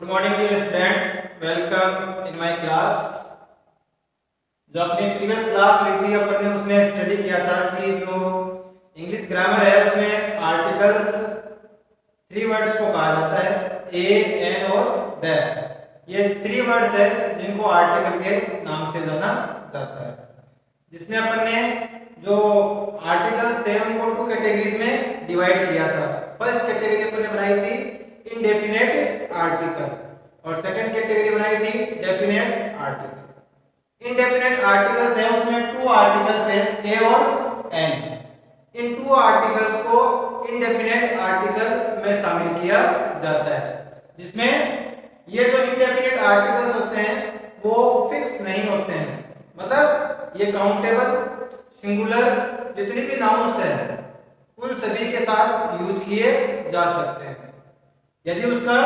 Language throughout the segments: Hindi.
Good morning dear students, welcome in my class. जो अपनी प्रीवियस क्लास हुई थी अपन ने उसमें स्टडी किया था कि जो इंग्लिश ग्रामर है उसमें आर्टिकल्स थ्री वर्ड्स को कहा जाता है, ए, एन और द। ये थ्री वर्ड्स है जिनको आर्टिकल के नाम से जाना जाता है। जिसमें अपन ने जो आर्टिकल्स थे उनको टू कैटेगरीज में डिवाइड किया था। फर्स्ट कैटेगरी अपन ने बनाई थी इनडेफिनेट आर्टिकल और सेकंड कैटेगरी बनाई थी डेफिनेट आर्टिकल। इनडेफिनेट आर्टिकल्स है उसमें टू आर्टिकल्स है, ए और एन। इन टू आर्टिकल्स को इनडेफिनेट आर्टिकल में शामिल किया जाता है, जिसमें ये जो इनडेफिनेट आर्टिकल्स होते हैं वो फिक्स नहीं होते हैं। मतलब ये काउंटेबल सिंगुलर जितनी भी नाउन्स है उन सभी के साथ यूज किए जा सकते हैं। यदि उसका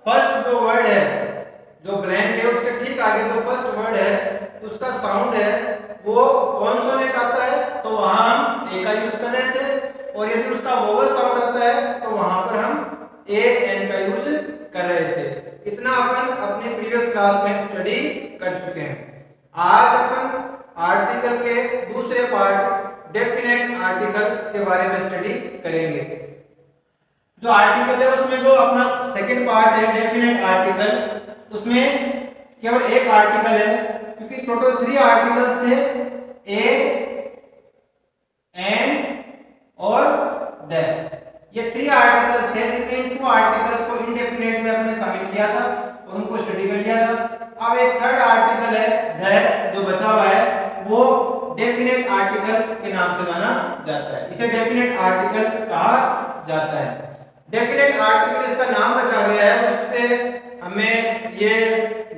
फर्स्ट जो वर्ड है, जो ब्लैंक है, उसके ठीक आगे जो फर्स्ट वर्ड है उसका साउंड है वो कॉन्सोनेंट आता है तो वहां हम ए का यूज कर रहे थे, और यदि उसका वोवल साउंड आता है तो वहां पर हम ए एन का यूज कर रहे थे। इतना अपन अपने प्रीवियस क्लास में स्टडी कर चुके हैं। आज अपन आर्टिकल के दूसरे पार्ट डेफिनेट आर्टिकल के बारे में स्टडी करेंगे। जो आर्टिकल है उसमें जो अपना सेकंड पार्ट है डेफिनेट आर्टिकल, उसमें केवल एक आर्टिकल है क्योंकि टोटल थ्री आर्टिकल्स थे, ए, एन और द। ये थ्री आर्टिकल्स थे जिनमें टू आर्टिकल्स को इनडेफिनेट में हमने शामिल किया था और उनको स्टडी कर लिया था। अब एक थर्ड आर्टिकल है द जो बचा हुआ है, वो डेफिनेट आर्टिकल के नाम से जाना जाता है। इसे डेफिनेट आर्टिकल कहा जाता है। डेफिनेट आर्टिकल इसका नाम रखा गया है, उससे हमें ये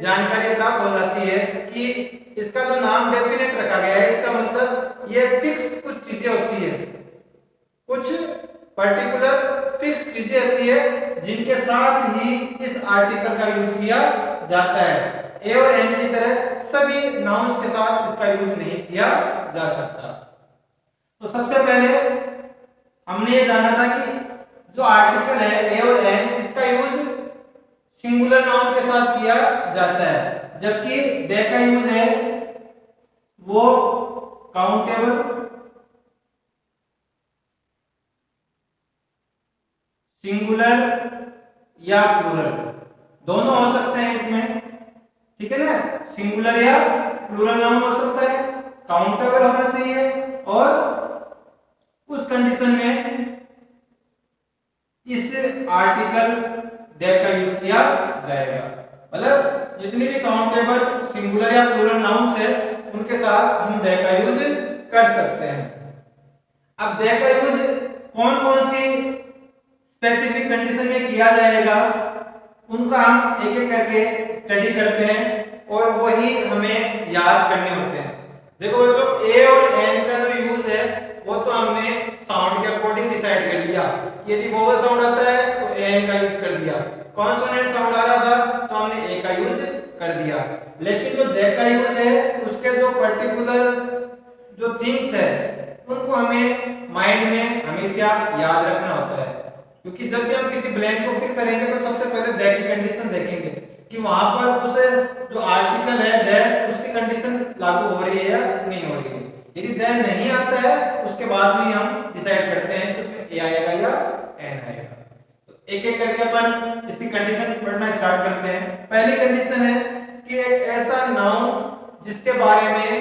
जानकारी प्राप्त हो जाती है कि इसका जो नाम डेफिनेट रखा गया है इसका मतलब ये फिक्स कुछ चीजें होती है, कुछ पर्टिकुलर फिक्स चीजें होती है जिनके साथ ही इस आर्टिकल का यूज किया जाता है। ए और एन की तरह सभी नाउन्स के साथ इसका यूज नहीं किया जा सकता। तो सबसे पहले हमने ये जाना था कि जो आर्टिकल है ए और एन इसका यूज सिंगुलर नाउन के साथ किया जाता है, जबकि दे का यूज है वो काउंटेबल सिंगुलर या प्लूरल दोनों हो सकते हैं इसमें, ठीक है ना। सिंगुलर या प्लूरल नाउन हो सकता है, काउंटेबल होना चाहिए और उस कंडीशन में इस आर्टिकल दैट का यूज किया जाएगा। मतलब जितनी भी काउंटेबल सिंगुलर या प्लूरल नाउन्स है उनके साथ हम दैट का यूज कर सकते हैं। अब दैट का यूज कौन कौन सी स्पेसिफिक कंडीशन में किया जाएगा उनका हम एक एक करके स्टडी करते हैं और वही हमें याद करने होते हैं। देखो बच्चों, ए और एन का जो यूज है वो तो हमने साउंड के अकॉर्डिंग डिसाइड कर लिया। यदि वोवल साउंड आता है तो एन का यूज कर दिया, कॉन्सोनेंट साउंड आ रहा था तो हमने ए का यूज कर दिया। लेकिन जो द का यूज है उसके जो पर्टिकुलर जो थिंग्स है उनको हमें माइंड में हमेशा याद रखना होता है, क्योंकि जब भी हम किसी ब्लैंक को फिल करेंगे तो सबसे पहले द की कंडीशन देखेंगे कि वहां पर उस जो आर्टिकल है द उसकी कंडीशन लागू हो रही है या नहीं हो रही है। यदि द नहीं आता है उसके बाद में हम डिसाइड करते हैं कि उसमें ए आएगा या एन आएगा। तो एक एक करके अपन इसकी कंडीशन पढ़ना स्टार्ट करते हैं। पहली कंडीशन है कि एक ऐसा नाउन जिसके बारे में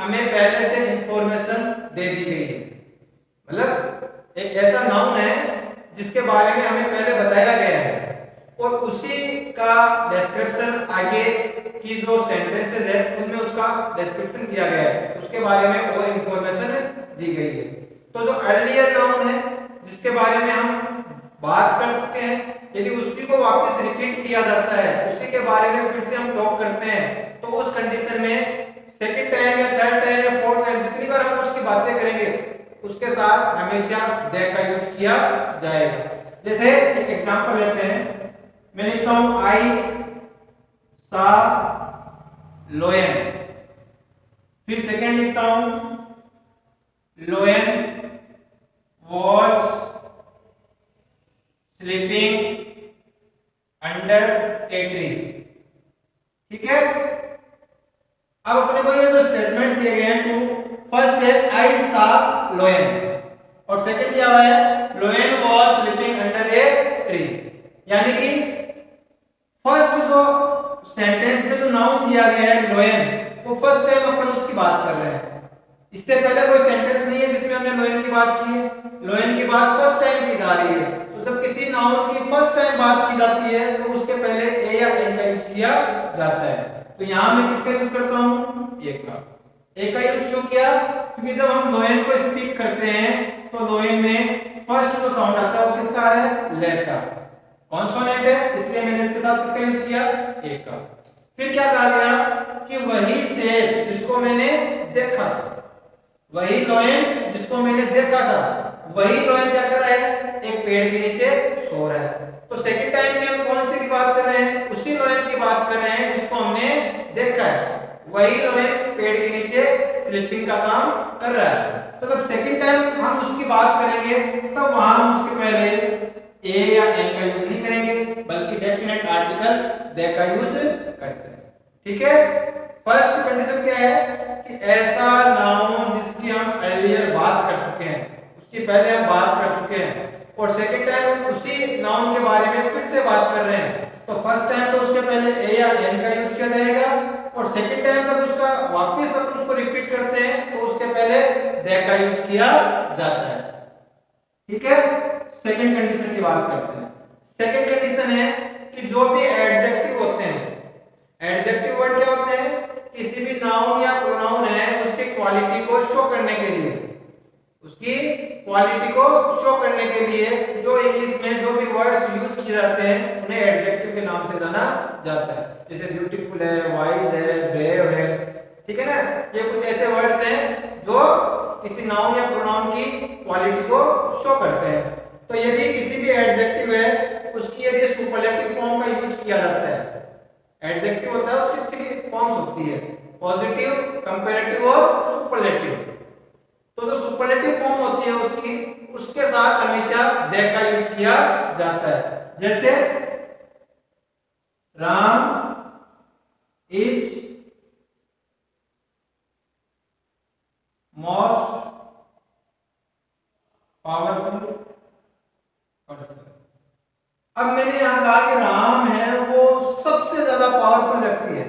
हमें पहले से इंफॉर्मेशन दे दी गई है। मतलब एक ऐसा नाउन है जिसके बारे में हमें पहले बताया गया है और उसी का डिस्क्रिप्शन आगे की जो सेंटेंसेस है उनमें उसका डिस्क्रिप्शन किया गया है, उसके बारे में और इंफॉर्मेशन दी गई है। तो जो अर्लियर नाउन है जिसके बारे में हम बात कर चुके हैं, यदि उसी को वापस रिपीट किया जाता है, उसी के बारे में फिर से हम टॉक करते हैं, तो उस कंडीशन में सेकंड टाइम या थर्ड टाइम या फोर्थ टाइम जितनी बार हम उसकी बातें करेंगे उसके साथ हमेशा द का यूज किया जाएगा। जैसे एक एग्जांपल लेते हैं, मैं लिखता हूं आई सा लोयन, फिर सेकंड लिखता हूं लोयन watch sleeping under a tree. ठीक है, अब अपने को ये जो स्टेटमेंट्स दिए गए हैं टू, फर्स्ट है आई सा लोयन, और सेकंड क्या हुआ है, लोयन was sleeping under a tree. यानी कि फर्स्ट जो सेंटेंस में जो नाउन दिया गया है लोयन, वो फर्स्ट टाइम अपन उसकी बात कर रहे हैं। इससे पहले कोई सेंटेंस नहीं है जिसमें हमने लोयन की बात की है। लोयन की बात फर्स्ट टाइम की जा रही है। तो जब किसी नाउन की फर्स्ट टाइम बात की जाती है तो उसके पहले ए या एन का यूज किया जाता है। तो यहाँ मैं किसका यूज करता हूँ, ए का। ए का यूज क्यों किया, क्योंकि जब हम लोयन को स्पीक करते हैं तो लोयन में फर्स्ट जो साउंड आता है वो किसका आ रहा है, ले का, कॉन्सोनेंट है, इसलिए मैंने इसके साथ किसका यूज किया, ए का। फिर क्या कहा गया कि वही शेर जिसको मैंने देखा, वही लोयन जिसको मैंने देखा था, वही लोयन क्या कर रहा है, एक पेड़ के नीचे सो रहा है। तो सेकंड टाइम में हम कौन सी की बात कर रहे हैं, उसी लोयन की बात कर रहे हैं जिसको हमने देखा है। वही लोयन पेड़ के नीचे स्लीपिंग का काम कर रहा है। तो जब सेकंड टाइम हम उसकी बात करेंगे तब वहां हम उसके पहले ए या एन का यूज नहीं करेंगे, बल्कि डेफिनेट आर्टिकल दे का यूज करते हैं। ठीक है, फर्स्ट कंडीशन क्या है कि ऐसा नाउन जिसकी हम अर्लियर बात कर चुके हैं, उसकी पहले हम बात कर चुके हैं, और सेकंड टाइम उसी नाउन के बारे में फिर से बात कर रहे हैं, तो फर्स्ट टाइम तो उसके पहले ए या एन का यूज किया जाएगा, और सेकंड टाइम जब उसका वापस हम उसको रिपीट करते हैं तो उसके पहले दे का यूज किया जाता है। ठीक है, सेकंड कंडीशन की बात करते हैं। सेकंड कंडीशन है कि जो भी एडजेक्टिव होते हैं, एडजेक्टिव वर्ड क्या होते हैं, किसी भी नाउन या प्रोनाउन है उसकी क्वालिटी को शो करने के लिए, उसकी क्वालिटी को शो करने के लिए जो इंग्लिश में जो भी वर्ड्स यूज किए जाते हैं उन्हें एडजेक्टिव के नाम से जाना जाता है। जैसे ब्यूटीफुल है, वाइज है, ब्रेव है, ठीक है ना, ये कुछ ऐसे वर्ड्स हैं जो किसी नाउन या प्रोनाउन की क्वालिटी को शो करते हैं। तो यदि किसी भी एडजेक्टिव है उसकी यदि सुपरलेटिव फॉर्म का यूज किया जाता है, एडजेक्टिव होता है उसकी थ्री फॉर्म्स होती है, पॉजिटिव, कंपैरेटिव और सुपरलेटिव। तो जो सुपरलेटिव फॉर्म होती है उसकी, उसके साथ हमेशा दे का यूज किया जाता है। जैसे Ram is most powerful person. अब मैंने यहां कहा कि राम है वो सबसे ज्यादा पावरफुल व्यक्ति है,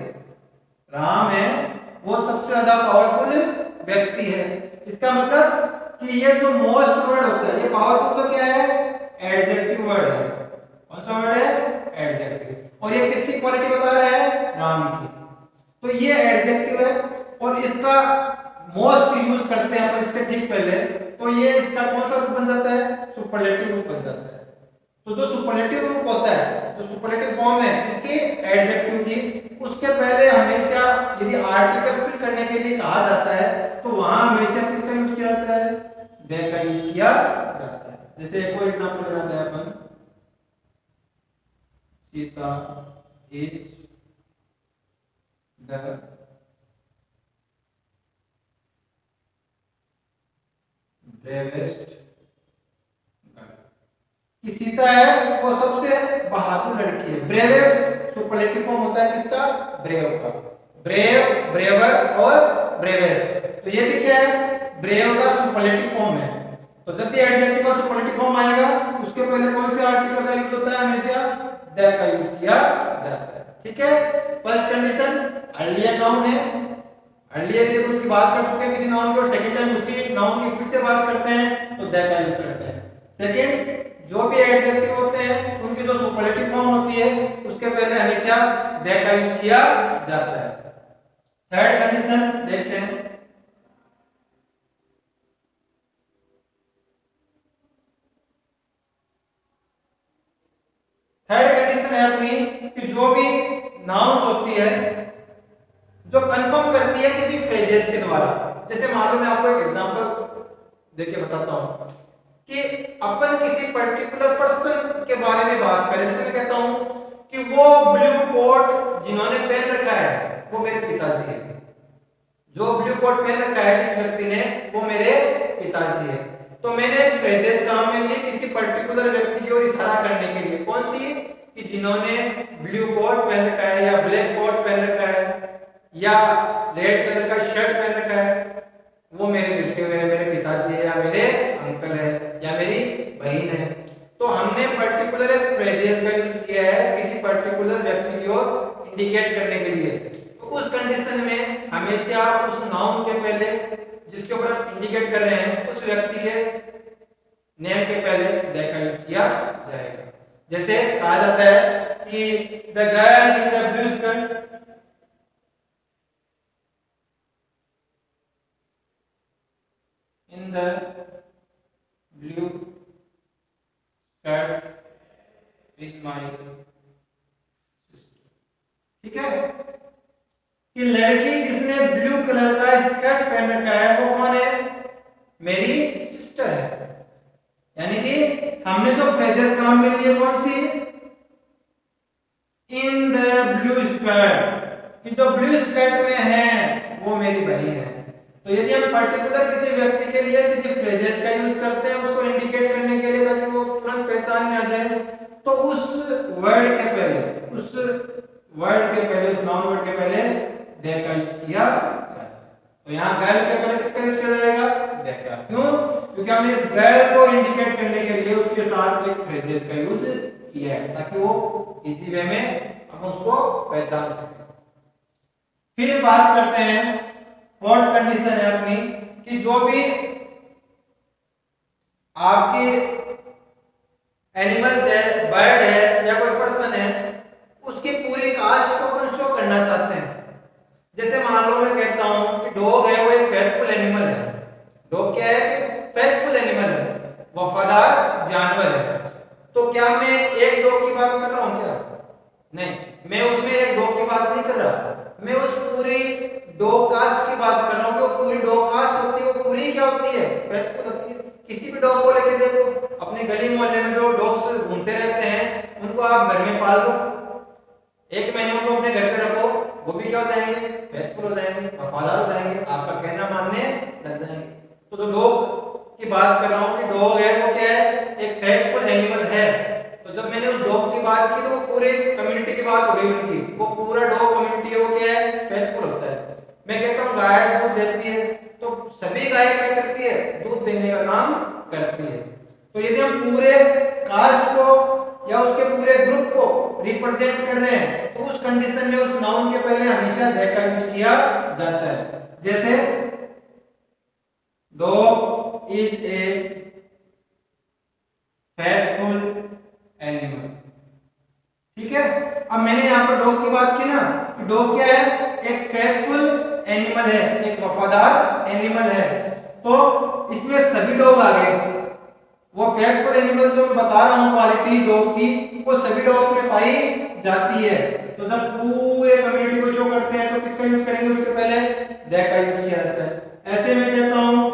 राम है वो सबसे ज्यादा पावरफुल व्यक्ति है। इसका मतलब कि ये जो मोस्ट वर्ड होता है, ये पावरफुल तो क्या है, एडजेक्टिव वर्ड है। कौन सा वर्ड है, एडजेक्टिव, और ये किसकी क्वालिटी बता रहा है, राम की। तो ये एडजेक्टिव है और इसका मोस्ट यूज करते हैं अपन इसके ठीक पहले, तो ये इसका कौन सा रूप बन जाता है, सुपरलेटिव रूप बन जाता है। तो जो सुपरलेटिव रूप होता है, जो सुपरलेटिव फॉर्म है इसकी एडजेक्टिव की, उसके पहले हमेशा यदि आर्टिकल फिल करने के लिए कहा जाता है तो वहां हमेशा किसका यूज किया जाता है, दे का यूज किया जाता है। जैसे एक और एग्जांपल लेना चाहे अपन, Sita is the bravest girl, कि सीता है वो सबसे बहादुर लड़की है। ब्रेवेस्ट सुपरलेटिव फॉर्म होता है किसका, ब्रेव का, ब्रेव, ब्रेवर और ब्रेवेस्ट। तो ये भी क्या है, ब्रेव का सुपरलेटिव फॉर्म है। तो जब भी एडजेक्टिव का सुपरलेटिव फॉर्म आएगा उसके पहले कौन से आर्टिकल का यूज होता है, हमेशा द का यूज किया जाता है। ठीक है, फर्स्ट कंडीशन अर्लियर नाउन है, अर्लियर यदि कुछ की बात कर चुके हैं किसी नाउन की और सेकंड टाइम उसी नाउन की फिर से बात करते हैं तो द का यूज करते हैं। सेकंड, जो भी एडजेक्टिव होते हैं उनकी जो सुपरलेटिव फॉर्म होती है उसके पहले हमेशा द का यूज किया जाता है। थर्ड कंडीशन देखते हैं, थर्ड कंडीशन है अपनी कि जो भी नाउन्स होती है जो कंफर्म करती है किसी फ्रेजेस के द्वारा। जैसे मान लो मैं आपको एक एग्जांपल देके बताता हूं कि अपन किसी पर्टिकुलर पर्सन के बारे में बात करें, जैसे मैं कहता हूं कि वो ब्लू कोट जिन्होंने पहन रखा है वो मेरे पिताजी है, जो ब्लू कोट पहन रखा है जिस व्यक्ति ने वो मेरे पिताजी है। तो मैंने फ्रेजेस काम में ली किसी पर्टिकुलर व्यक्ति की ओर इशारा करने के लिए, कौन सी, कि जिन्होंने ब्लू कोट पहन रखा है या ब्लैक कोट पहन रखा है या रेड कलर का शर्ट पहन रखा है वो मेरे रिलेटिव है, मेरे पिताजी है या मेरे अंकल है या मेरी बहन है। तो हमने पर्टिकुलर एक फ्रेजेस का यूज किया है किसी पर्टिकुलर व्यक्ति को इंडिकेट करने के लिए। तो उस कंडीशन में हमेशा उस नाउन के पहले जिसके ऊपर आप इंडिकेट कर रहे हैं उस व्यक्ति के नेम के पहले दैट का यूज किया जाएगा। जैसे कहा जाता है कि the girl in the blue skirt, in the blue skirt is my sister। ठीक है कि लड़की जिसने ब्लू कलर का स्कर्ट पहन रखा है वो कौन है? मेरी सिस्टर है। यानी कि हमने जो फ्रेजल काम में लिए कौन सी? इन द ब्लू स्कर्ट, कि जो ब्लू स्कर्ट में है वो मेरी बहन है। तो यदि हम पर्टिकुलर किसी व्यक्ति के लिए किसी फ्रेजेस का यूज करते हैं उसको इंडिकेट करने के लिए ताकि वो तुरंत पहचान में आ जाए तो उस वर्ड के पहले उस नाउन वर्ड के पहले देयर का यूज किया जाता है। तो यहाँ गर्ल के पहले किसका यूज किया जाएगा? देयर का। क्यों? क्योंकि हमने इस गर्ल को इंडिकेट करने के लिए उसके साथ एक फ्रेजेस का यूज किया है ताकि वो इजी वे में हम उसको पहचान सकें। फिर बात करते हैं फोर्थ कंडीशन है अपनी कि जो भी आपके एनिमल्स है, बर्ड है या कोई पर्सन है उसकी पूरी कास्ट को अपन शो करना चाहते हैं। जैसे मान लो मैं कहता हूं कि डॉग है वो एक फेथफुल एनिमल है। डॉग क्या है? कि फेथफुल एनिमल है, वफादार जानवर है। तो क्या मैं एक डॉग की बात कर रहा हूं क्या? नहीं, मैं उसमें एक डॉग की बात नहीं कर रहा, मैं उस पूरी डॉग कास्ट की बात कर रहा हूं। तो पूरी डॉग कास्ट होती है वो पूरी क्या होती है? फेथफुल होती है। किसी भी डॉग को लेके देखो, अपने गली मोहल्ले में जो डॉग्स घूमते रहते हैं उनको आप घर में पाल लो, एक महीने उनको अपने घर पे रखो, वो भी क्या हो जाएंगे? फेथफुल हो जाएंगे, वफादार हो जाएंगे, आपका कहना मानने लग जाएंगे। तो डॉग की बात कर रहा हूं कि डॉग है वो क्या है? एक फेथफुल एनिमल है। तो जब मैंने उस डॉग की बात की तो वो पूरे कम्युनिटी की बात हो गई उनकी, वो पूरा डॉग कम्युनिटी है वो क्या है? फेथफुल होता है। मैं कहता हूं गाय दूध देती है तो सभी गाय क्या करती है? दूध देने का काम करती है। तो यदि हम पूरे कास्ट को या उसके पूरे ग्रुप को रिप्रेजेंट कर रहे हैं तो उस कंडीशन में उस नाउन के पहले हमेशा दैट का यूज किया जाता है। जैसे dog is a faithful animal. ठीक है, अब मैंने यहाँ पर डॉग की बात की ना, डॉग क्या है? एक फेथफुल एनिमल है, एक वफादार एनिमल है। तो इसमें सभी डॉग आ गए। वो फेथफुल एनिमल जो मैं बता रहा हूँ क्वालिटी डॉग की वो सभी डॉग्स में पाई जाती है। तो जब पूरे कम्युनिटी को शो करते हैं तो किसका यूज करेंगे? उसके पहले दैट का यूज किया जाता है। ऐसे में कहता हूं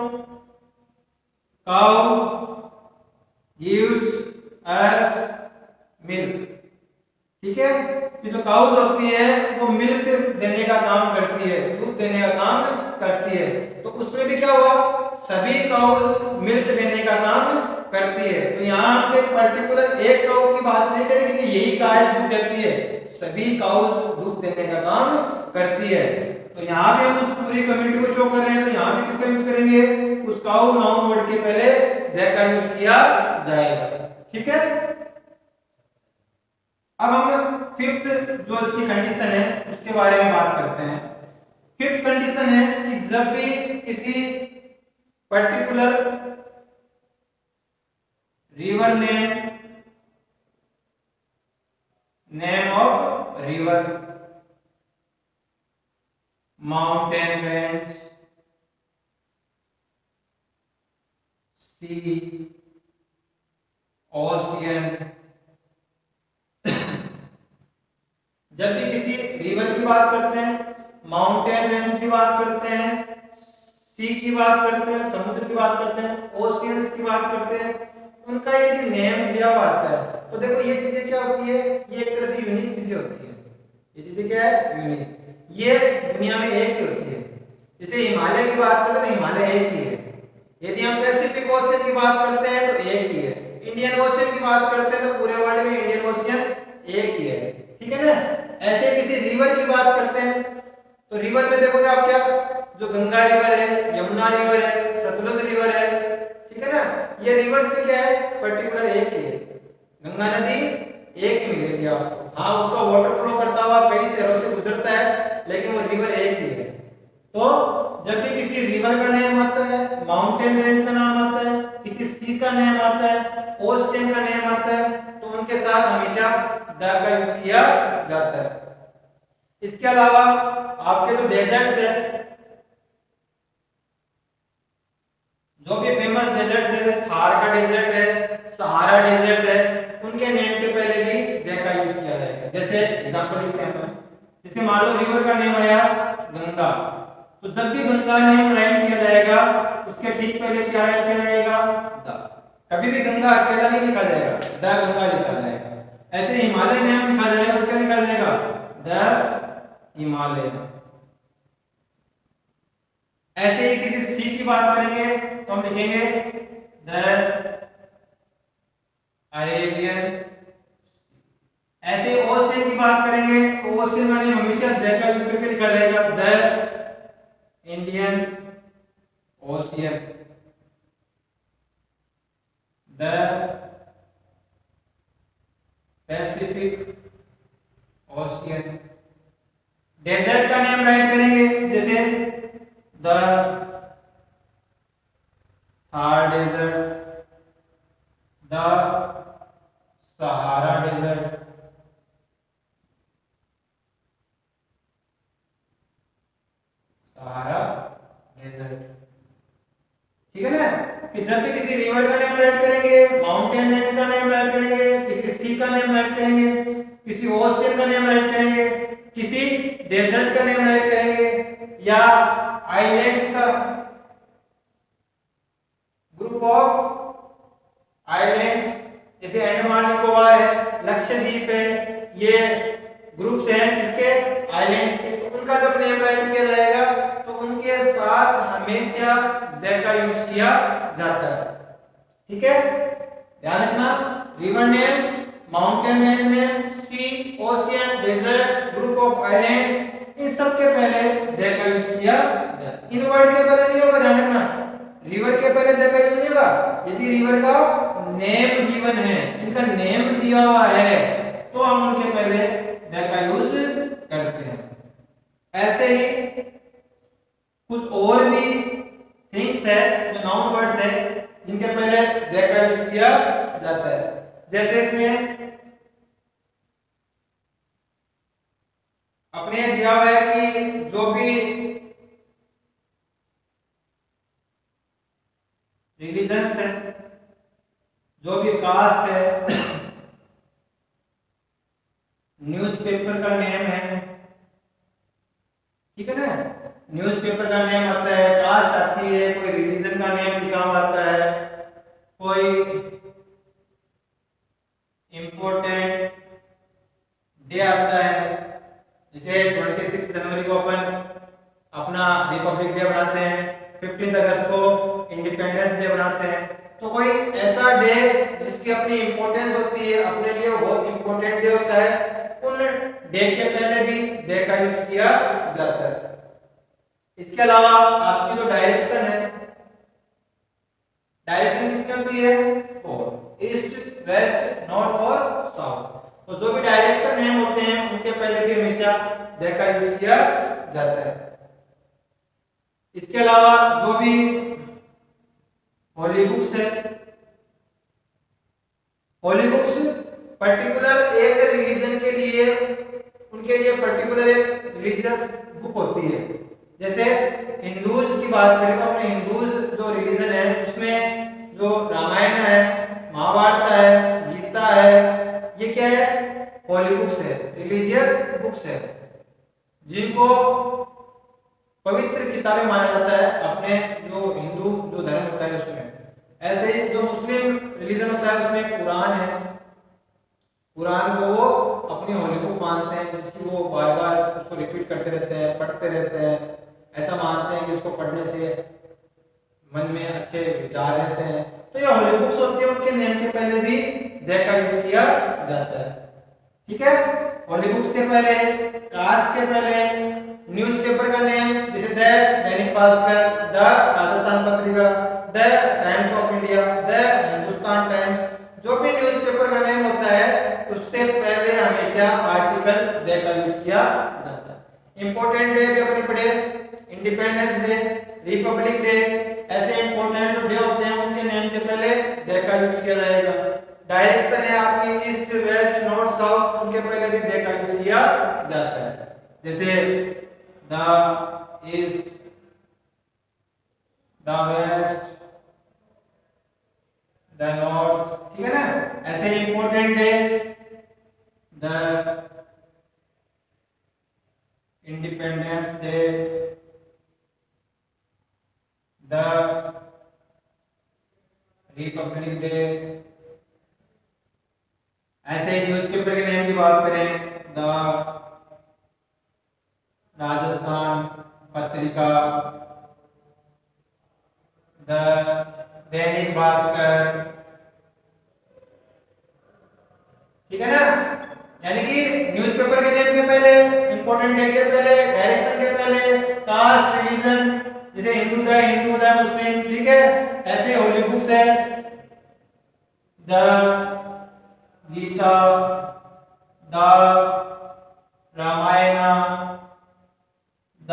काउ गिव्स अस मिल्क। ठीक है, ये जो काउज होती है वो मिल्क देने का काम करती है, दूध देने का काम करती है। तो उसमें भी क्या हुआ? सभी काउज मिल्क देने का काम करती है। तो यहाँ पे पर्टिकुलर एक काउ की बात नहीं करेंगे कि यही गाय दूध देती है, सभी काउज दूध देने का काम करती है। तो यहाँ पे हम उस पूरी कम्युनिटी को शो कर रहे हैं तो यहाँ पे किसका यूज करेंगे? उस काउ नाउन वर्ड के पहले दैट का यूज किया जाएगा। ठीक है, अब हम फिफ्थ जो इसकी कंडीशन है उसके बारे में बात करते हैं। फिफ्थ कंडीशन है कि जब भी किसी particular river name of river, mountain range, sea, ocean, जब भी किसी रिवर की बात करते हैं, माउंटेन रेंज की बात करते हैं, सी की बात करते हैं, समुद्र की बात करते हैं, ओशियंस की बात करते हैं, उनका यदि नेम दिया हुआ आता है तो देखो ये चीजें क्या होती है? ये एक तरह से यूनिक चीजें होती है। ये चीजें क्या है? यूनिक। ये दुनिया में एक ही होती है। जैसे हिमालय की बात करते हैं तो हिमालय एक ही है। यदि हम पैसिफिक ओशियन की बात करते हैं तो एक ही है। इंडियन ओशियन की बात करते हैं तो पूरे वर्ल्ड में इंडियन ओशियन एक ही है, ठीक है ना। ऐसे किसी रिवर की बात करते हैं तो रिवर में देखोगे आप क्या, जो गंगा रिवर है, यमुना रिवर है, सतलुज रिवर है, ठीक है ना। ये रिवर्स में क्या है, पर्टिकुलर एक ही है। गंगा नदी एक ही मिलेगी आपको, हाँ उसका वाटर फ्लो करता हुआ कई शहरों से गुजरता है, लेकिन वो रिवर एक ही है। तो जब भी किसी रिवर का नेम आता है, माउंटेन रेंज का नाम आता है, किसी सी का नेम आता है, ओशियन का नेम आता है, तो उनके साथ हमेशा द का यूज किया जाता है। इसके अलावा आपके जो डेजर्ट्स है, जो भी फेमस डेजर्ट्स है, थार का डेजर्ट है, सहारा डेजर्ट है, उनके नेम के पहले भी दे का यूज किया जाएगा। जैसे एग्जांपल लिखते हैं अपन, जैसे मान लो रिवर का नेम आया गंगा, तो जब भी गंगा नेम राइट किया जाएगा उसके ठीक पहले क्या राइट किया जाएगा, द। कभी भी गंगा अकेला नहीं लिखा जाएगा, द गंगा लिखा जाएगा। ऐसे हिमालय नेम लिखा जाएगा तो क्या लिखा जाएगा, द हिमालय। ऐसे ही किसी सी की बात करेंगे तो हम लिखेंगे द अरेबियन। ऐसे ओशियन की बात करेंगे तो ओशियन का नेम हमेशा द का यूज करके लिखा जाएगा, the Indian Ocean, the Pacific Ocean. Desert का नेम राइट करेंगे, जैसे the Thar desert, the Sahara desert, Sahara desert, ठीक है ना। कि जब भी किसी रिवर का नेम राइट करेंगे, माउंटेन रेंज का नेम राइट करेंगे, किसी सी का नेम राइट करेंगे, किसी ओशियन का नेम राइट करेंगे, किसी डेजर्ट का नेम राइट करेंगे, या आइलैंड्स का ग्रुप ऑफ आइलैंड्स, जैसे अंडमान निकोबार है, लक्षद्वीप है, ये ग्रुप्स हैं इसके आइलैंड्स के, तो उनका जब नेम राइट किया जाएगा तो उनके साथ हमेशा द का यूज किया जाता है, ठीक है। ध्यान रखना, river name, mountain range name, sea, ocean, desert, group of islands, इन सब के पहले द का यूज किया जाता है। इन वर्ड के पहले नहीं होगा, ध्यान रखना, रिवर के पहले द का यूज नहीं होगा। यदि रिवर का नेम गिवन है, इनका नेम दिया हुआ है, तो हम उनके पहले द का यूज करते हैं। ऐसे ही कुछ और भी थिंग्स है जो नाउन वर्ड्स है जिनके पहले द का यूज किया जाता है। जैसे इसमें अपने दिया हुआ है कि जो भी रिलीजन्स है, जो भी कास्ट है, न्यूज़पेपर का नेम है, ठीक है ना। न्यूज़पेपर का नेम आता है, कास्ट आती है, कोई रिलीजन का नेम लिखा हुआ आता है, कोई इंपॉर्टेंट डे आता है, जैसे 26 जनवरी को अपन अपना रिपब्लिक डे बनाते हैं, 15 अगस्त को इंडिपेंडेंस डे बनाते हैं। तो कोई ऐसा डे जिसकी अपनी इंपॉर्टेंस होती है, अपने लिए बहुत इंपॉर्टेंट डे होता है, उन डे के पहले भी द का यूज किया जाता है। इसके अलावा आपकी जो डायरेक्शन है, डायरेक्शन कितनी होती है, 4, ईस्ट, वेस्ट, नॉर्थ और साउथ। तो जो भी डायरेक्शन नेम होते हैं उनके पहले भी हमेशा द का यूज किया जाता है। इसके अलावा जो भी होली बुक्स है, होली बुक्स पर्टिकुलर एक रिलीजन के लिए, उनके लिए पर्टिकुलर एक रिलीजियस बुक होती है। जैसे हिंदूज की बात करें तो अपने हिंदूज जो रिलीजन है उसमें जो रामायण है, महाभारत है, गीता है, ये क्या है, होली बुक्स है, रिलीजियस बुक्स है, जिनको पवित्र किताबें माना जाता है अपने जो हिंदू जो धर्म होता है उसमें। ऐसे ही जो मुस्लिम रिलीजन होता है उसमें कुरान है, कुरान को वो अपनी होली बुक मानते हैं, जिसकी वो बार बार उसको रिपीट करते रहते हैं, पढ़ते रहते हैं। ऐसा मानते हैं कि उसको पढ़ने से मन में अच्छे विचार रहते हैं। तो ये होली बुक्स होती है, उनके नेम के पहले भी द का यूज किया जाता है, ठीक है, होली बुक्स के पहले, कास्ट के पहले, न्यूज़पेपर का नेम जैसे the Dainik Bhaskar, the Rajasthan Patrika, the times of India, the Hindustan times, जो भी न्यूज़पेपर का नेम होता है उससे पहले हमेशा आर्टिकल द का यूज किया जाता है। इंपॉर्टेंट डे भी अपने पढ़े, इंडिपेंडेंस डे, रिपब्लिक डे, ऐसे इंपॉर्टेंट जो डे होते हैं उनके नेम के पहले द का यूज किया जाएगा। डायरेक्शन है आपकी ईस्ट वेस्ट नॉर्थ साउथ, उनके पहले भी द का यूज किया जाता है, जैसे the east, the west, the north, ठीक है ना। ऐसे important day, the Independence Day, the Republic Day. ऐसे ही न्यूज़पेपर के नेम की बात करें, द राजस्थान पत्रिका, द दैनिक भास्कर, ठीक है ना। यानी कि न्यूज़पेपर के नेम के पहले, इंपॉर्टेंट डे के पहले, डायरेक्शन के पहले, कास्ट, रिलीजन जैसे हिंदू द मुस्लिम, ठीक है। ऐसे होली बुक्स है, the Gita, the Ramayana, the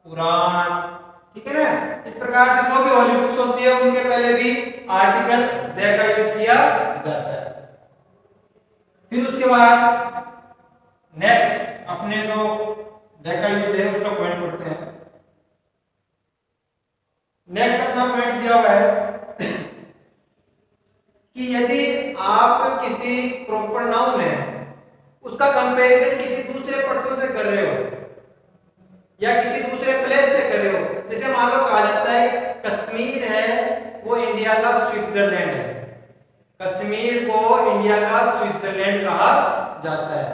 Purana, ठीक है ना। इस प्रकार से जो भी होली बुक्स होती है उनके पहले भी आर्टिकल द का यूज किया जाता है। फिर उसके बाद नेक्स्ट अपने जो द का यूज है उसका पॉइंट पढ़ते हैं। नेक्स्ट अपना पॉइंट दिया हुआ है कि यदि आप किसी प्रॉपर नाउन है उसका कंपैरिजन किसी दूसरे पर्सन से कर रहे हो या किसी दूसरे प्लेस से कर रहे हो, जैसे मान लो कहा जाता है कश्मीर है वो इंडिया का स्विट्जरलैंड है, कश्मीर को इंडिया का स्विट्जरलैंड कहा जाता है।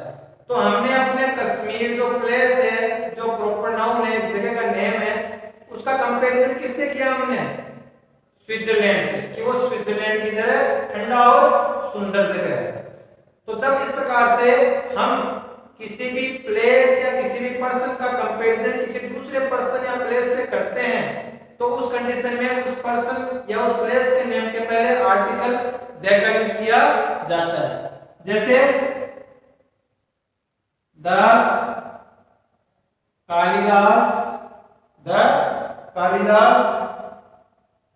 तो हमने अपने कश्मीर जो प्लेस है, जो प्रॉपर नाउन है, जगह का नेम है, उसका कंपैरिजन किससे किया हमने? स्विट्जरलैंड से, कि वो स्विट्जरलैंड की तरह ठंडा और सुंदर जगह है। तो जब इस प्रकार से हम किसी भी प्लेस या किसी भी पर्सन का कंपैरिजन किसी दूसरे पर्सन या प्लेस से करते हैं तो उस कंडीशन में उस पर्सन या उस प्लेस के नेम के पहले आर्टिकल द का यूज किया जाता है। जैसे the Kalidas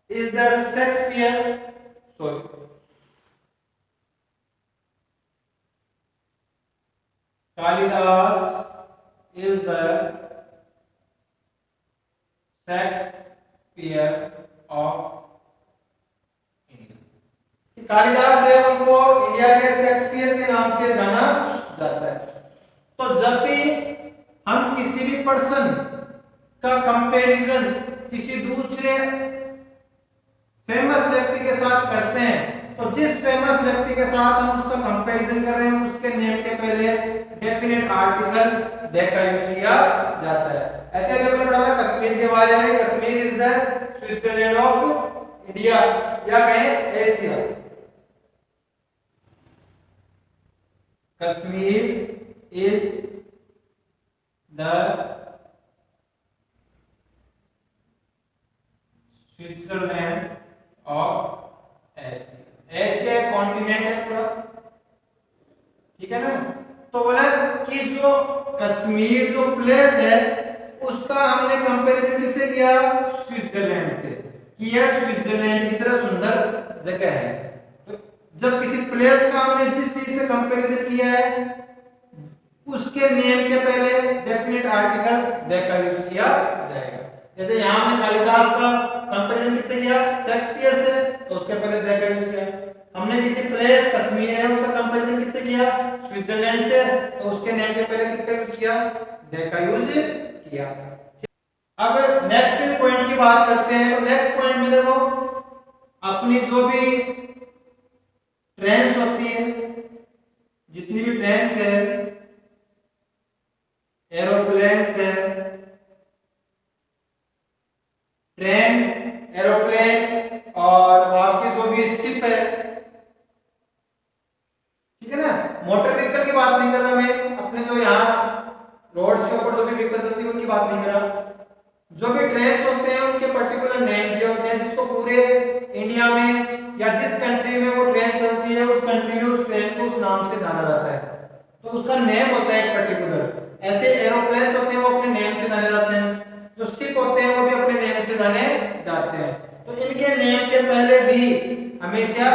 is the Shakespeare, sorry, Kalidas is the Shakespeare of India. Kalidas है उनको इंडिया के शेक्सपियर के नाम से जाना जाता है। तो जब भी हम किसी भी पर्सन का कंपैरिजन किसी दूसरे फेमस व्यक्ति के साथ करते हैं तो जिस फेमस व्यक्ति के साथ हम उसका कंपैरिजन कर रहे हैं उसके नेम के पहले डेफिनेट आर्टिकल द का यूज किया जाता है। ऐसे अगर मैंने पढ़ा था कश्मीर के बारे में, Kashmir is the Switzerland of India या कहें Asia. Kashmir is the Switzerland of Asia. Asia continent है पूरा, ठीक है ना। तो बोला कि जो कश्मीर जो प्लेस है उसका हमने कंपैरिजन किससे किया? स्विट्जरलैंड से, कि यह स्विट्जरलैंड की तरह सुंदर जगह है। तो जब किसी प्लेस का हमने जिस चीज से कंपैरिजन किया है उसके नेम के पहले डेफिनेट आर्टिकल द का यूज किया जाएगा। जैसे यहाँ हमने कालिदास का कंपैरिजन किससे किया? शेक्सपियर से, तो उसके पहले द का यूज किया। हमने किसी प्लेस कश्मीर है उसका कंपैरिजन किससे किया? स्विट्जरलैंड से, तो उसके नेम के पहले किसका यूज किया? द का यूज किया। अब नेक्स्ट पॉइंट की बात करते हैं। तो नेक्स्ट पॉइंट में देखो अपनी जो भी ट्रेन्स होती है, जितनी भी ट्रेन्स है, एरोप्लेन्स है, ट्रेन, एरोप्लेन और आपकी जो भी शिप है, ठीक है ना, मोटर व्हीकल व्हीकल चलती है उनकी बात नहीं कर रहा। जो भी ट्रेन्स होते हैं उनके पर्टिकुलर नेम दिए होते हैं, जिसको पूरे इंडिया में या जिस कंट्री में वो ट्रेन चलती है उस कंट्री में उस ट्रेन को उस नाम से जाना जाता है, तो उसका नेम होता है एक पर्टिकुलर। ऐसे एरोप्लेन होते हैं वो अपने नेम से जाने जाते हैं, जो शिप होते हैं वो भी अपने नेम से जाने जाते हैं। तो इनके नेम के पहले भी हमेशा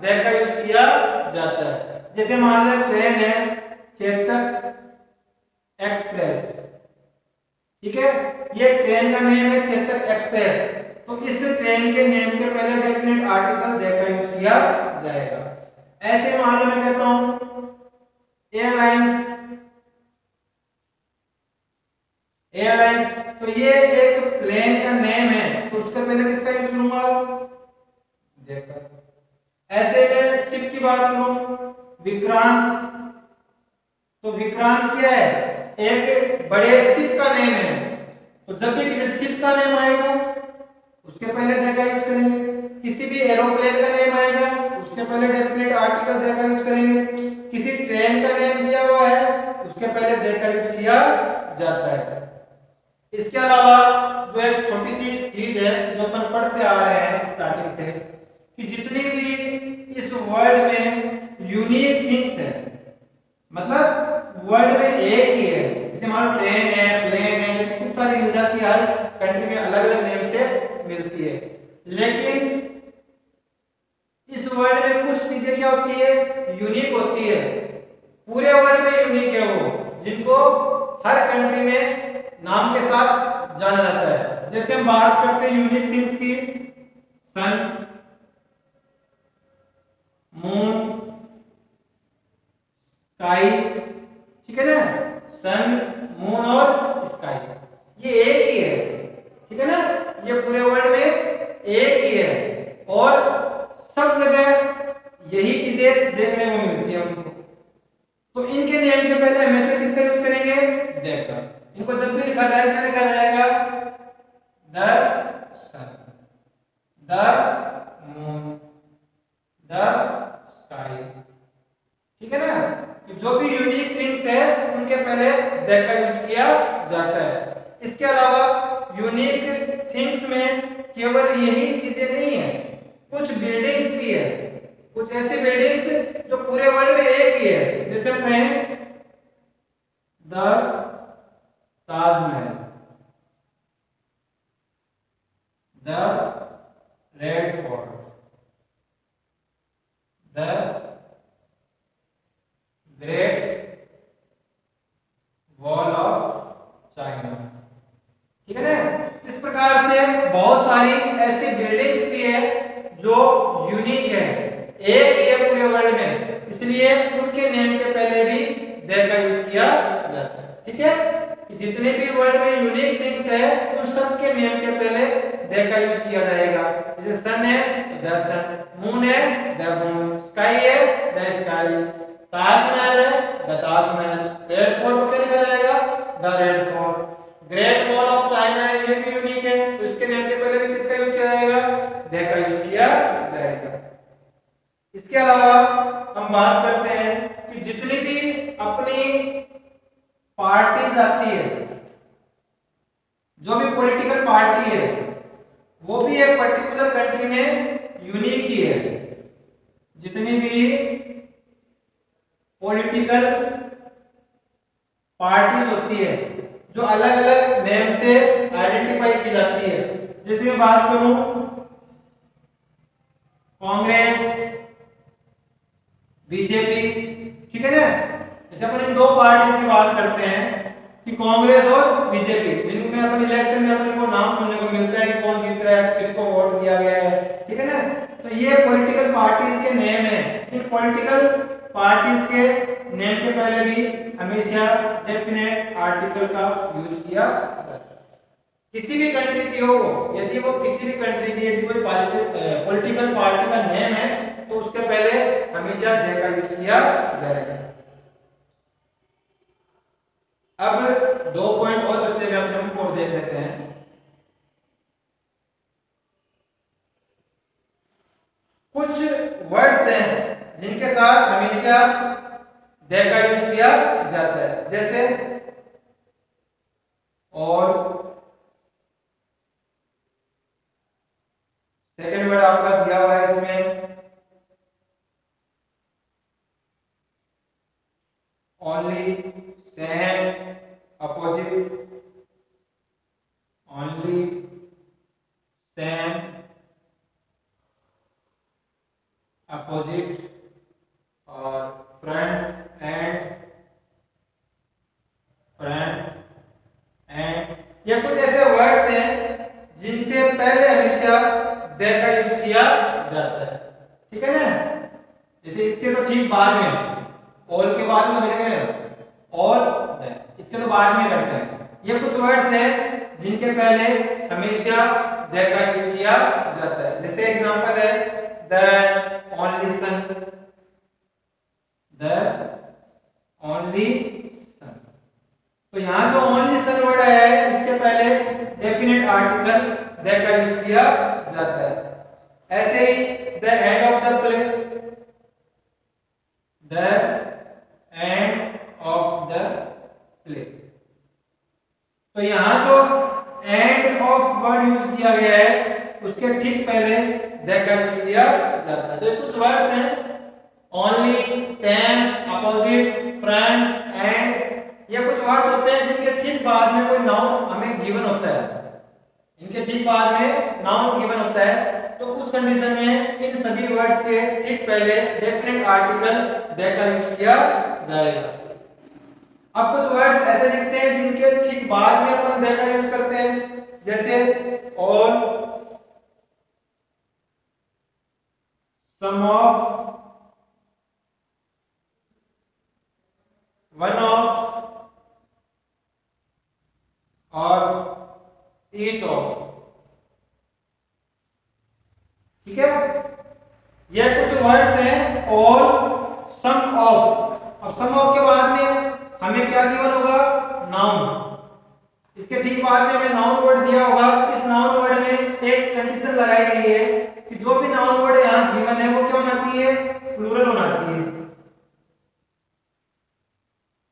दैट का यूज किया जाता है। जैसे मान लो ट्रेन है चेतक एक्सप्रेस, ठीक है, ये ट्रेन का नेम है चेतक एक्सप्रेस, तो इस ट्रेन के नेम के पहले डेफिनेट आर्टिकल दैट का यूज किया जाएगा। ऐसे मान लो मैं कहता हूं एयरलाइंस, एयरलाइंस, तो ये एक प्लेन का नेम है, तो उसके पहले किसका यूज करूंगा, देखा। ऐसे में शिप की बात करूं विक्रांत, तो विक्रांत क्या है, एक बड़े शिप का नेम है, तो जब भी किसी शिप का नेम आएगा उसके पहले द का यूज करेंगे। किसी भी एरोप्लेन का नेम आएगा उसके पहले डेफिनेट आर्टिकल द का यूज करेंगे। किसी ट्रेन का नेम दिया हुआ है उसके पहले द का यूज किया जाता है। इसके अलावा जो एक छोटी सी चीज है जो अपन पढ़ते आ रहे हैं स्टार्टिंग से, कि जितनी भी इस वर्ल्ड में यूनिक थिंग्स है, मतलब वर्ल्ड में एक ही है, जैसे मान लो ट्रेन है, प्लेन है, ये खूब सारी मिल जाती है, हर कंट्री में अलग अलग नेम से मिलती है, लेकिन इस वर्ल्ड में कुछ चीजें क्या होती है, यूनिक होती है, पूरे वर्ल्ड में यूनिक है वो, जिनको हर कंट्री में नाम के साथ जाना जाता है। जैसे हम बात करते हैं यूनिक थिंग्स की, सन, मून, स्काई, ठीक है ना, सन, मून और स्काई, ये एक ही है, ठीक है ना, ये पूरे वर्ल्ड में एक ही है और सब जगह यही चीजें देखने को मिलती है हमको। तो इनके नेम के पहले हमेशा किसका यूज करेंगे, दैट का। इनको जब भी लिखा जाएगा क्या लिखा जाएगा, the sun, the moon, the sky, ठीक है ना, कि जो भी यूनिक थिंग्स है उनके पहले दैट का यूज किया जाता है। इसके अलावा यूनिक थिंग्स में केवल यही चीजें नहीं है, कुछ बिल्डिंग्स भी है, कुछ ऐसी बिल्डिंग्स जो पूरे वर्ल्ड में एक ही है, जैसे हम कहें the Taj Mahal, the red fort, the great wall of China, ठीक है ना। इस प्रकार से बहुत सारी ऐसी बिल्डिंग्स भी है जो यूनिक है, एक ही है पूरे वर्ल्ड में, इसलिए उनके नेम के पहले भी दैट का यूज किया जाता है, ठीक है। कि जितने भी वर्ल्ड में यूनिक थिंग्स है उन सब के नेम के पहले दैट का यूज किया जाएगा। जैसे सन है द सन, मून है द मून, स्काई है द स्काई, ताजमहल है द ताजमहल, रेड फोर्ट को क्या लिखा जाएगा, the red fort, great wall of China है, ये भी यूनिक है, तो इसके नेम के पहले भी किसका यूज किया जाएगा, दैट का यूज किया जाएगा। इसके अलावा हम बात करते हैं कि जितनी भी अपनी पार्टीज आती है, जो भी पॉलिटिकल पार्टी है वो भी एक पर्टिकुलर कंट्री में यूनिक ही है। जितनी भी पॉलिटिकल पार्टीज होती है जो अलग अलग नेम से आइडेंटिफाई की जाती है, जैसे बात करूं कांग्रेस, बीजेपी, ठीक है ना। जैसे अपन इन दो पार्टीज की बात करते हैं कि कांग्रेस और बीजेपी, जिनमें अपन इलेक्शन में अपन को नाम सुनने को मिलता है कि कौन जीत रहा है, किसको वोट दिया गया है, ठीक है ना। तो ये पॉलिटिकल पार्टीज के नेम है। इन पॉलिटिकल पार्टीज के नेम के पहले भी हमेशा डेफिनेट आर्टिकल का यूज किया जाता है। किसी भी कंट्री की हो, यदि वो किसी भी कंट्री की यदि कोई पॉलिटिकल पार्टी का नेम है तो उसके पहले हमेशा दे का यूज किया जाएगा। अब 2 पॉइंट और बच्चे हुए अपने उनको और देख लेते हैं। कुछ वर्ड्स हैं जिनके साथ हमेशा दे का यूज किया जाता है, जैसे और सेकेंड वर्ड आपका दिया हुआ है इसमें only, same, opposite, only, same, opposite और फ्रंट एंड ये कुछ ऐसे वर्ड्स हैं जिनसे पहले हमेशा दे का यूज किया जाता है, ठीक है ना। जैसे इसके तो ठीक बाद में, ऑल के बाद में हमेशा ऑल, इसके तो बाद में करते हैं। ये कुछ वर्ड्स हैं जिनके पहले हमेशा दे का यूज किया जाता है। जैसे एग्जांपल है the only son, the only son. तो यहाँ जो ओनली सन वर्ड है इसके पहले डेफिनेट आर्टिकल द का यूज किया जाता है। ऐसे ही the end of the play, the end of the play. तो यहाँ जो एंड ऑफ वर्ड यूज किया गया है उसके ठीक पहले द का यूज किया जाता है। तो कुछ वर्ड्स हैं only, same, opposite, front, and. ये कुछ वर्ड्स होते हैं जिनके ठीक बाद में कोई नाउन हमें गिवन होता है, इनके ठीक बाद में नाउन गिवन होता है। तो उस कंडीशन में इन सभी वर्ड्स के ठीक पहले डेफिनेट आर्टिकल द का यूज किया जाएगा। अब कुछ वर्ड्स ऐसे लिखते हैं जिनके ठीक बाद में अपन द का यूज करते हैं, जैसे all, some of, one of और ईच ऑफ, ठीक है। ये कुछ वर्ड्स हैं ऑल, सम ऑफ। अब सम ऑफ के बाद में हमें क्या गिवन होगा, नाउन। इसके ठीक बाद में हमें नाउन वर्ड दिया होगा। इस नाउन वर्ड में एक कंडीशन लगाई गई है कि जो भी नाउन वर्ड यहाँ गिवन है वो क्या होना चाहिए, प्लूरल होना चाहिए।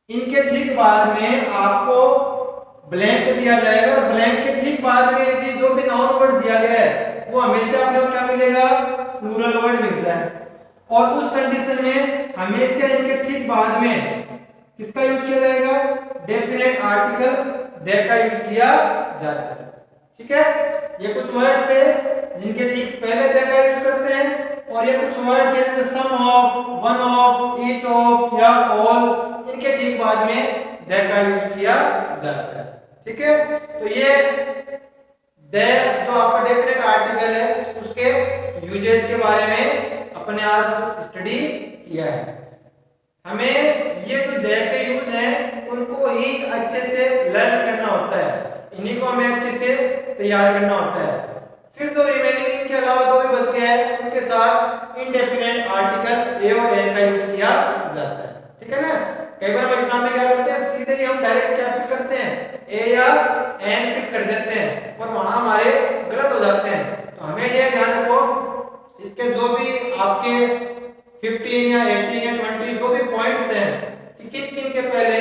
इनके ठीक बाद में आपको ब्लैंक दिया जाएगा और ब्लैंक के ठीक बाद में यदि जो भी नाउन वर्ड दिया गया है वो हमेशा आपको क्या मिलेगा, प्लूरल वर्ड मिलता है। और उस कंडीशन में हमेशा इनके ठीक बाद में किसका यूज किया जाएगा, डेफिनेट आर्टिकल द का यूज किया जाता है, ठीक है। ये कुछ वर्ड्स थे जिनके ठीक पहले द का यूज करते हैं, और ये कुछ वर्ड्स हैं जैसे some of, one of, each of या ऑल, इनके ठीक बाद में द का यूज किया जाता है, ठीक है। तो ये द जो आपका डेफिनेट आर्टिकल है उसके यूजेस के बारे में अपने आज स्टडी किया है। हमें ये जो द के यूज हैं उनको ही अच्छे से लर्न करना होता है, इन्हीं को हमें अच्छे से तैयार करना होता है। फिर जो रिमेनिंग इनके अलावा जो भी बच गया है उनके साथ इनडेफिनेट आर्टिकल ए और एन का यूज किया जाता है, ठीक है ना। कई बार हम एग्जाम में क्या करते हैं, सीधे ही हम डायरेक्ट क्या फिट करते हैं, ए या एन फिट कर देते हैं और वहां हमारे गलत हो जाते हैं। तो हमें ये ध्यान रखो इसके जो भी आपके 15 या 18 या 20 जो भी पॉइंट्स हैं कि किन किन के पहले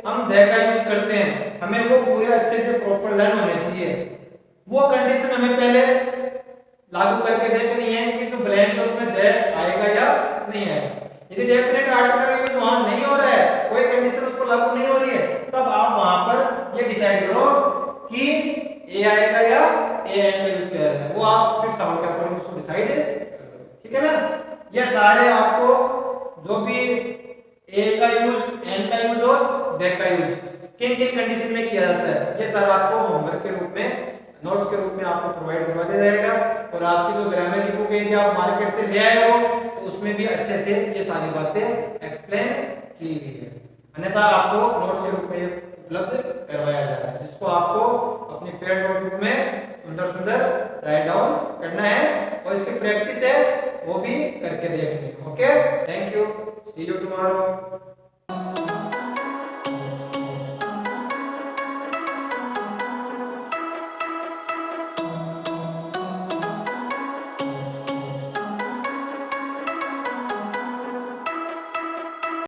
हम द का यूज करते हैं, हमें वो पूरे अच्छे से प्रॉपर लर्न होने चाहिए। वो कंडीशन हमें पहले लागू करके देखनी है कि जो ब्लैंक है उसमें द आएगा या नहीं आएगा। यदि डेफिनेट आर्टिकल यूज वहां नहीं हो रहा है, कोई कंडीशन उस पर लागू नहीं हो रही है, तब आप वहां पर ये डिसाइड करो कि ए आएगा या ए एन का यूज किया जाएगा। वो आप फिर सवाल के अकॉर्डिंग उसको डिसाइड करो, ठीक है ना। ये सारे आपको जो भी ए का यूज, एन का यूज और द का यूज किन किन कंडीशन में किया जाता है, ये सारा आपको होमवर्क के रूप में, नोट्स के रूप में आपको प्रोवाइड करवा दिया जाएगा। और आपकी जो ग्रामर की बुक है यदि आप मार्केट से ले आए हो तो उसमें भी अच्छे से ये सारी बातें एक्सप्लेन की गई है। अन्यथा आपको नोट्स के रूप में उपलब्ध करवाया जा रहा है, जिसको आपको अपनी पेड नोटबुक में सुंदर सुंदर राइट डाउन करना है और इसकी प्रैक्टिस है वो भी करके देखनी है। Okay, thank you, see you tomorrow.